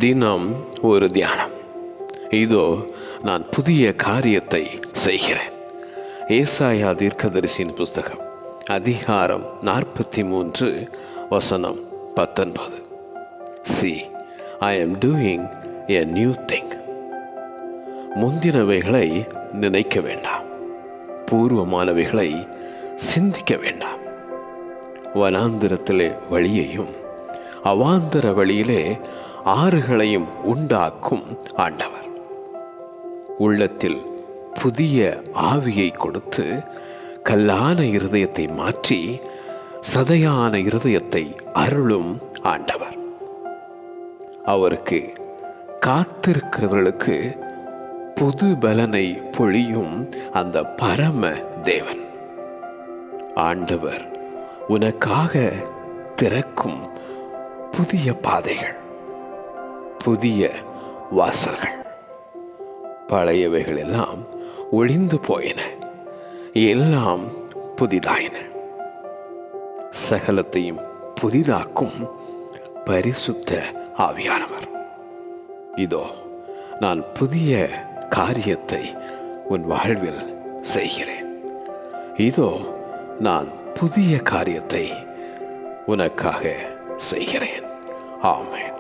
தினம் ஒரு தியானம். இதோ நான் புதிய காரியத்தை செய்கிறேன். ஏசாயா தீர்க்கதரிசியின் புஸ்தகம் அதிகாரம் 43 வசனம் 19. See, I am doing a new thing. முந்தினவைகளை நினைக்க வேண்டாம், பூர்வமானவைகளை சிந்திக்க வேண்டாம். வனாந்திரத்திலே வழியையும் அவாந்தர வழியிலே ஆறுகளையும் உண்டாக்கும் ஆண்டவர். உள்ளத்தில் புதிய ஆவியை கொடுத்து கல்லான இருதயத்தை மாற்றி சதையான இருதயத்தை அருளும் ஆண்டவர். அவருக்கு காத்திருக்கிறவர்களுக்கு புது பலனை பொழியும் அந்த பரம தேவன். ஆண்டவர் உனக்காக திறக்கும் புதிய பாதைகள், புதிய வாசல்கள். பழையவைகள் எல்லாம் ஒழிந்து போயின, எல்லாம் புதிதாயின. சகலத்தையும் புதிதாக்கும் பரிசுத்த ஆவியானவர். இதோ நான் புதிய காரியத்தை உன் வாழ்வில் செய்கிறேன். இதோ நான் புதிய காரியத்தை உனக்காக செய்கிறேன். ஆமென்.